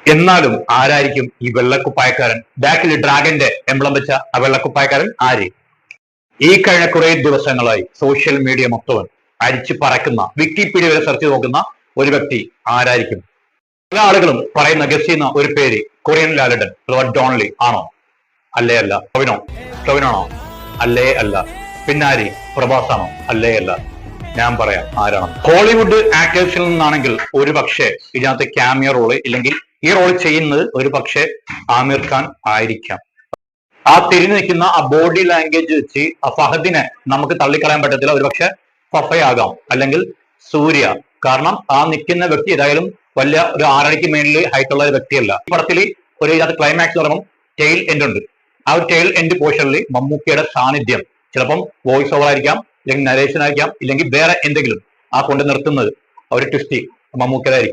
എന്നാലും ആരായിരിക്കും ഈ വെള്ളക്കുപ്പായക്കാരൻ? ബാക്കിൽ ഡ്രാഗന്റെ എംബ്ലം വെച്ച ആ വെള്ളക്കുപ്പായക്കാരൻ ആര്? ഈ കഴിഞ്ഞ കുറെ ദിവസങ്ങളായി സോഷ്യൽ മീഡിയ മൊത്തം അരിച്ചു പറക്കുന്ന, വിക്കിപീഡിയ വരെ സെർച്ച് നോക്കുന്ന ഒരു വ്യക്തി ആരായിരിക്കും? പല ആളുകളും പറയുന്ന ഗസ് ചെയ്യുന്ന ഒരു പേര് കൊറിയൻ ലാലേട്ടൻ അഥവാ ഡോൺലി ആണോ? അല്ലേ അല്ല. ടൊവിനോണോ? അല്ലേ അല്ല. പിന്നാരി പ്രഭാസാണോ? അല്ലേ അല്ല. ഞാൻ പറയാം ആരാണ്. ഹോളിവുഡ് ആക്ടേഴ്സിൽ നിന്നാണെങ്കിൽ ഒരു പക്ഷേ ഇതിനകത്ത് ക്യാമിയോ റോള്, ഇല്ലെങ്കിൽ ഈ റോൾ ചെയ്യുന്നത് ഒരു പക്ഷേ ആമിർ ഖാൻ ആയിരിക്കാം. ആ തിരിഞ്ഞു നിൽക്കുന്ന ആ ബോഡി ലാംഗ്വേജ് വെച്ച് ആ ഫഹദിനെ നമുക്ക് തള്ളിക്കളയാൻ പറ്റത്തില്ല. ഒരുപക്ഷെ ഫഫയാകാം, അല്ലെങ്കിൽ സൂര്യ. കാരണം ആ നിൽക്കുന്ന വ്യക്തി ഏതായാലും വലിയ ഒരു 6 അടിക്ക് മേളിൽ ഹൈറ്റ് ഉള്ള ഒരു വ്യക്തിയല്ല. ഈ പടത്തിൽ ഒരു ഇതിനകത്ത് ക്ലൈമാക്സ് പറയുമ്പോൾ ടെയിൽ എൻഡ് ഉണ്ട്. ആ ഒരു ടെയിൽ എൻഡ് പോർഷനിൽ മമ്മൂക്കയുടെ സാന്നിധ്യം ചിലപ്പം വോയിസ് ഓവർ ആയിരിക്കാം, ഇല്ലെങ്കിൽ നരേഷൻ ആയിരിക്കാം, ഇല്ലെങ്കിൽ വേറെ എന്തെങ്കിലും ആ കൊണ്ട് നിർത്തുന്നത് ഒരു ട്വിസ്റ്റ് മമ്മൂക്കതായിരിക്കും.